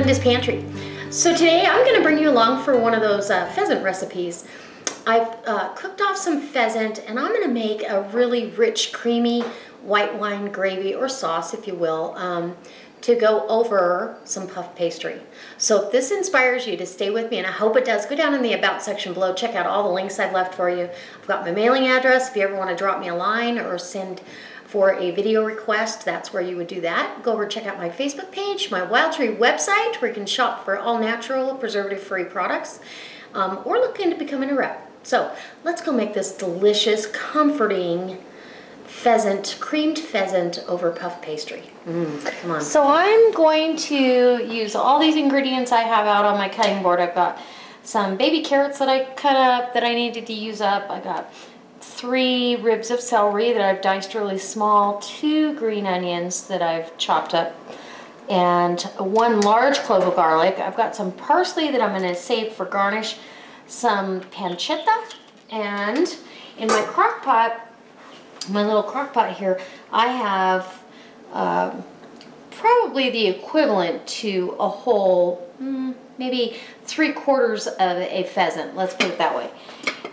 Linda's Pantry. So today I'm going to bring you along for one of those pheasant recipes. I've cooked off some pheasant and I'm going to make a really rich, creamy white wine gravy or sauce, if you will, to go over some puff pastry. So if this inspires you to stay with me, and I hope it does, go down in the About section below, check out all the links I've left for you. I've got my mailing address if you ever want to drop me a line or send for a video request, that's where you would do that. Go over and check out my Facebook page, my Wild Tree website, where you can shop for all natural, preservative-free products, or look into becoming a rep. So let's go make this delicious, comforting pheasant, creamed pheasant over puff pastry. Come on. So I'm going to use all these ingredients I have out on my cutting board. I've got some baby carrots that I cut up that I needed to use up. I got 3 ribs of celery that I've diced really small, 2 green onions that I've chopped up, and 1 large clove of garlic. I've got some parsley that I'm going to save for garnish, some pancetta, and in my crock pot, my little crock pot here, I have probably the equivalent to a whole, maybe 3/4 of a pheasant, let's put it that way.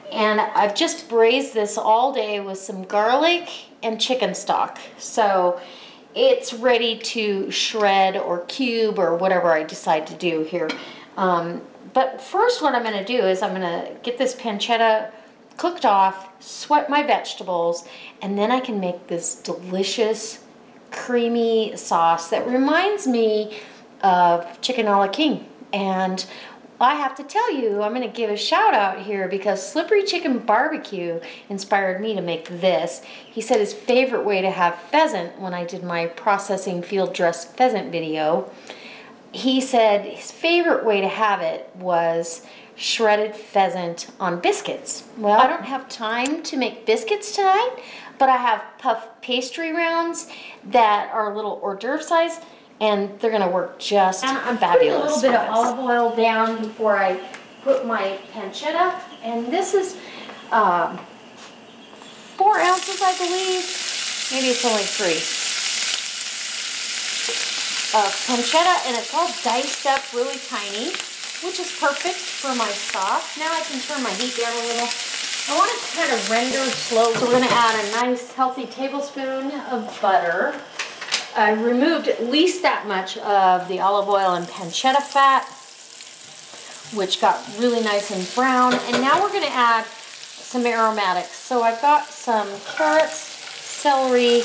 And I've just braised this all day with some garlic and chicken stock. So it's ready to shred or cube or whatever I decide to do here. But first what I'm going to do is I'm going to get this pancetta cooked off, sweat my vegetables, and then I can make this delicious creamy sauce that reminds me of chicken a la king. And I have to tell you, I'm going to give a shout out here because Slippery Chicken Barbecue inspired me to make this. He said his favorite way to have pheasant, when I did my processing field dressed pheasant video, he said his favorite way to have it was shredded pheasant on biscuits. Well, I don't have time to make biscuits tonight, but I have puff pastry rounds that are a little hors d'oeuvre size, and they're gonna work just fabulous. I'm putting a little bit of olive oil down before I put my pancetta, and this is 4 ounces, I believe. Maybe it's only 3 of pancetta, and it's all diced up really tiny, which is perfect for my sauce. Now I can turn my heat down a little. I want it to kind of render slow, so we're gonna add a nice healthy tablespoon of butter. I removed at least that much of the olive oil and pancetta fat, which got really nice and brown. And now we're going to add some aromatics. So I've got some carrots, celery,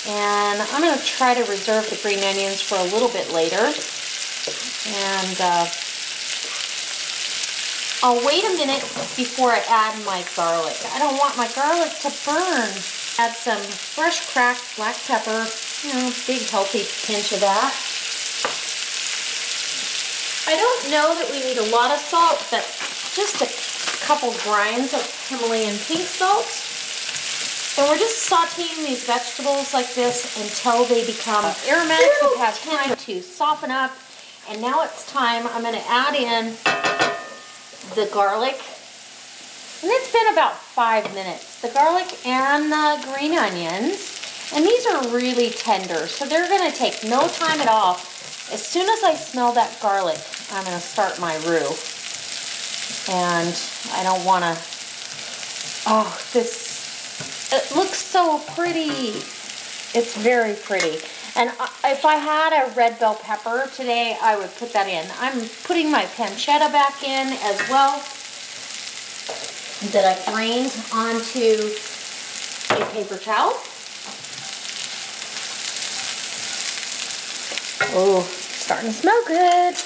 and I'm going to try to reserve the green onions for a little bit later. And I'll wait a minute before I add my garlic. I don't want my garlic to burn. Add some fresh cracked black pepper, you know, big healthy pinch of that. I don't know that we need a lot of salt, but just a couple grinds of Himalayan pink salt. So we're just sauteing these vegetables like this until they become aromatics have had time to soften up. And now it's time, I'm going to add in the garlic. And it's been about 5 minutes. The garlic and the green onions. And these are really tender, so they're going to take no time at all. As soon as I smell that garlic, I'm going to start my roux. And I don't want to... Oh, this... It looks so pretty. It's very pretty. And if I had a red bell pepper today, I would put that in. I'm putting my pancetta back in as well, that I drained onto a paper towel. Oh, starting to smell good.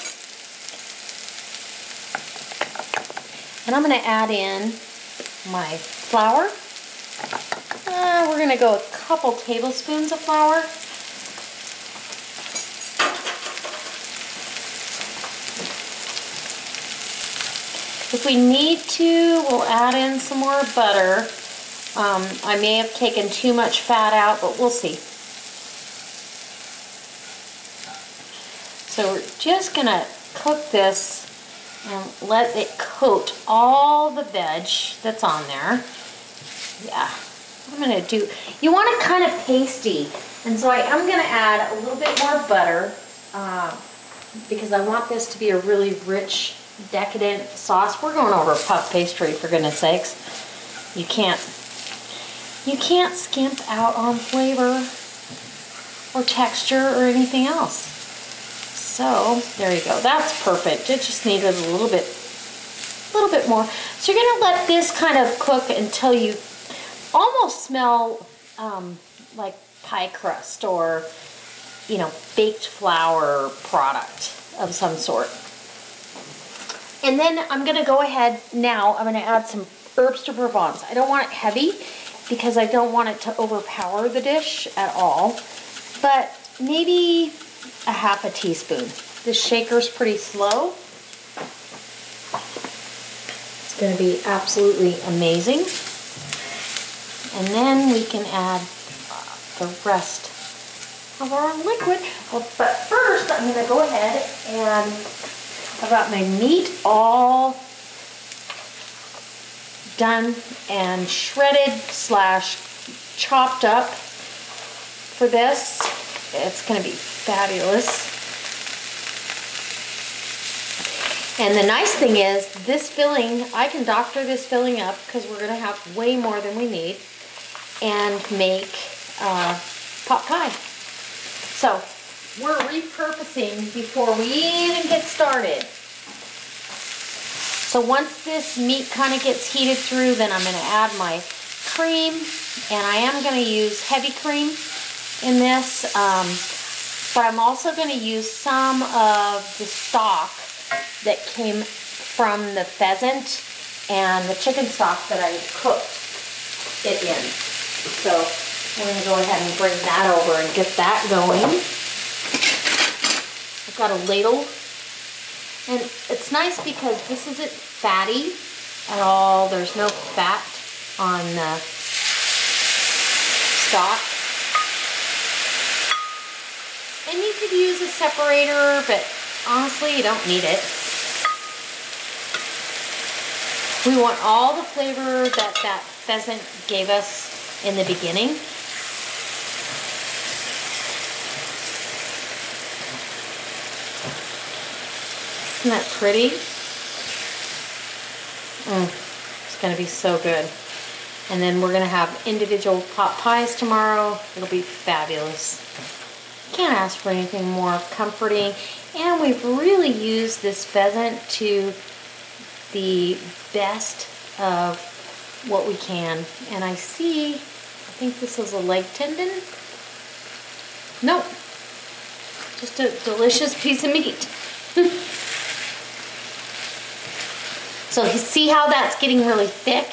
And I'm going to add in my flour. We're going to go a couple tablespoons of flour. If we need to, we'll add in some more butter. I may have taken too much fat out, but we'll see. So we're just going to cook this and let it coat all the veg that's on there. Yeah, I'm going to do, you want it kind of pasty, and so I am going to add a little bit more butter. because I want this to be a really rich, decadent sauce. We're going over puff pastry, for goodness sakes. You can't skimp out on flavor or texture or anything else. So there you go. That's perfect. It just needed a little bit more. So you're gonna let this kind of cook until you almost smell like pie crust or, you know, baked flour product of some sort. And then I'm gonna go ahead now, I'm gonna add some herbs de Provence. I don't want it heavy because I don't want it to overpower the dish at all, but maybe a half a teaspoon. This shaker's pretty slow. It's gonna be absolutely amazing. And then we can add the rest of our liquid. Well, but first I'm gonna go ahead and I've got my meat all done and shredded / chopped up for this. It's gonna be fabulous. And the nice thing is this filling, I can doctor this filling up because we're gonna have way more than we need and make pot pie. So we're repurposing before we even get started. So once this meat kind of gets heated through, then I'm going to add my cream, and I am going to use heavy cream in this, but I'm also going to use some of the stock that came from the pheasant and the chicken stock that I cooked it in. So I'm going to go ahead and bring that over and get that going. I've got a ladle, and it's nice because this isn't fatty at all. There's no fat on the stock. And you could use a separator, but honestly, you don't need it. We want all the flavor that that pheasant gave us in the beginning. Isn't that pretty? It's gonna be so good. And then we're gonna have individual pot pies tomorrow. It'll be fabulous. Can't ask for anything more comforting. And we've really used this pheasant to the best of what we can. And I think this is a leg tendon. Nope, just a delicious piece of meat. So you see how that's getting really thick?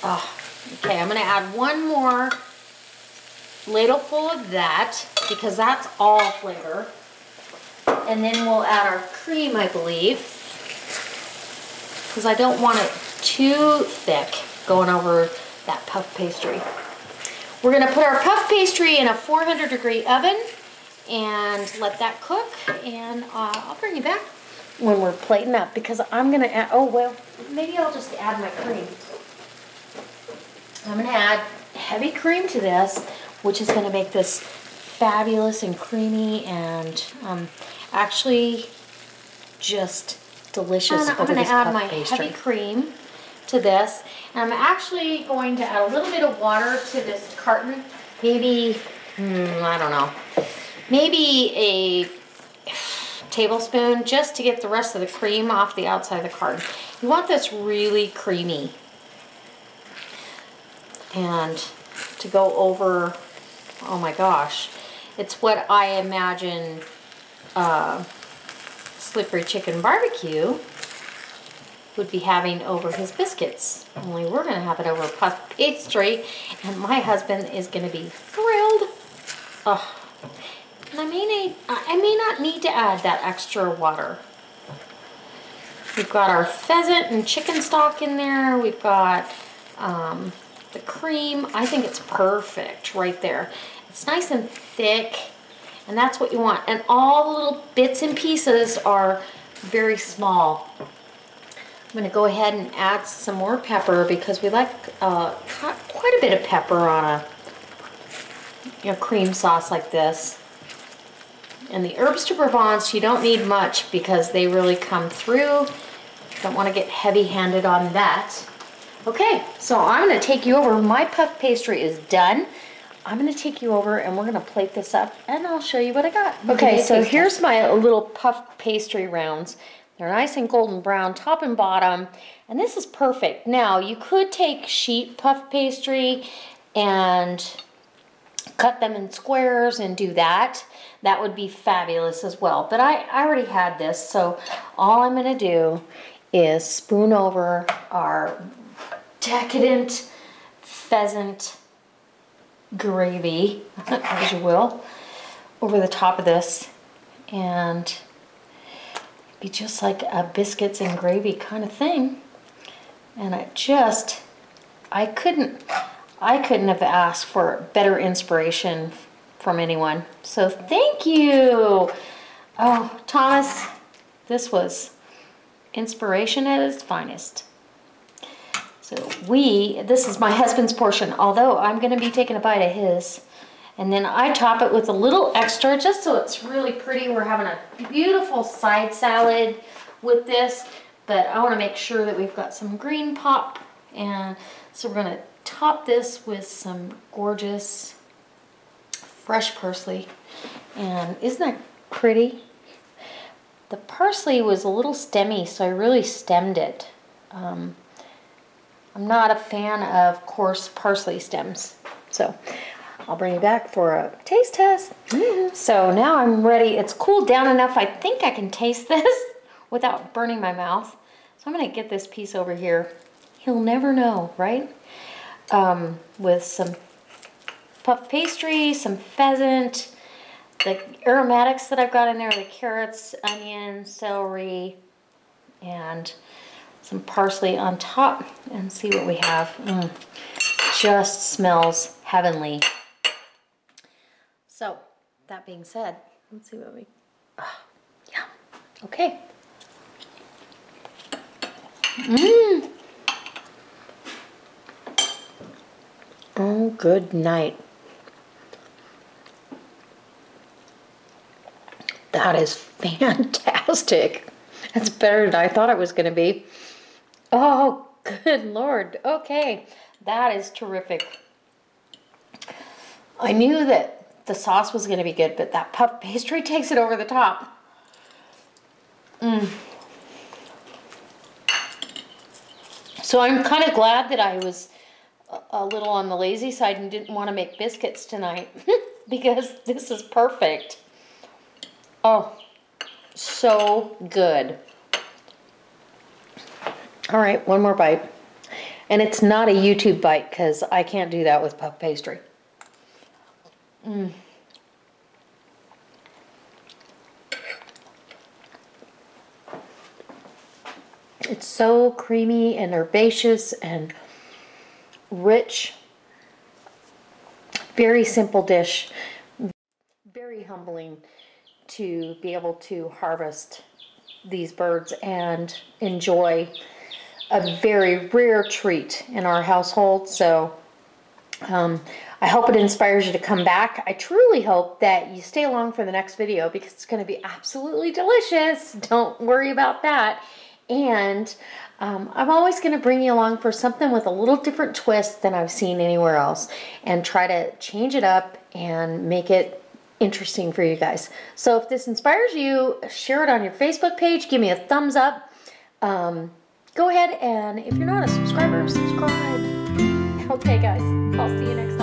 Oh, okay, I'm gonna add one more ladleful of that because that's all flavor. And then we'll add our cream, I believe, because I don't want it too thick going over that puff pastry. We're gonna put our puff pastry in a 400-degree oven and let that cook, and I'll bring you back when we're plating up, because I'm gonna add, oh well, maybe I'll just add my cream. I'm gonna add heavy cream to this, which is gonna make this fabulous and creamy and actually just delicious. And I'm gonna add my heavy cream to this, and I'm actually going to add a little bit of water to this carton, maybe, I don't know, maybe a tablespoon, just to get the rest of the cream off the outside of the carton. You want this really creamy. And to go over, oh my gosh, it's what I imagine Slippery Chicken Barbecue would be having over his biscuits. Only we're gonna have it over puff pastry, and my husband is gonna be thrilled. Oh. And I may not need to add that extra water. We've got our pheasant and chicken stock in there. We've got the cream. I think it's perfect right there. It's nice and thick, and that's what you want. And all the little bits and pieces are very small. I'm going to go ahead and add some more pepper because we like quite a bit of pepper on a cream sauce like this. And the herbs de Provence, you don't need much because they really come through. Don't want to get heavy-handed on that. Okay, so I'm going to take you over. My puff pastry is done. I'm going to take you over and we're going to plate this up and I'll show you what I got. Okay, so here's my little puff pastry rounds. They're nice and golden brown, top and bottom, and this is perfect. Now, you could take sheet puff pastry and cut them in squares and do that. That would be fabulous as well. But I already had this, so all I'm going to do is spoon over our decadent pheasant gravy, as you will, over the top of this, and be just like a biscuits and gravy kind of thing. And I couldn't have asked for better inspiration from anyone. So thank you. Oh, Thomas, this was inspiration at its finest. So this is my husband's portion, although I'm going to be taking a bite of his. And then I top it with a little extra just so it's really pretty. We're having a beautiful side salad with this, but I want to make sure that we've got some green pop. And so we're going to top this with some gorgeous fresh parsley. And isn't that pretty? The parsley was a little stemmy, so I really stemmed it. I'm not a fan of coarse parsley stems. So I'll bring you back for a taste test. So now I'm ready. It's cooled down enough. I think I can taste this without burning my mouth. So I'm going to get this piece over here. He'll never know, right? With some puff pastry, some pheasant, the aromatics that I've got in there, the carrots, onions, celery, and some parsley on top, and see what we have. Just smells heavenly. So, that being said, let's see what we, yeah, okay. Oh, good night. That is fantastic. That's better than I thought it was going to be. Oh, good Lord. Okay, that is terrific. I knew that the sauce was going to be good, but that puff pastry takes it over the top. So I'm kind of glad that I was a little on the lazy side and didn't want to make biscuits tonight because this is perfect. Oh, so good. All right, one more bite. And it's not a YouTube bite because I can't do that with puff pastry. It's so creamy and herbaceous and rich. Very simple dish. Very humbling to be able to harvest these birds and enjoy a very rare treat in our household. So I hope it inspires you to come back. I truly hope that you stay along for the next video because it's going to be absolutely delicious. Don't worry about that. And I'm always going to bring you along for something with a little different twist than I've seen anywhere else and try to change it up and make it interesting for you guys. So if this inspires you, share it on your Facebook page. Give me a thumbs up. Go ahead and if you're not a subscriber, subscribe. Okay guys, I'll see you next time.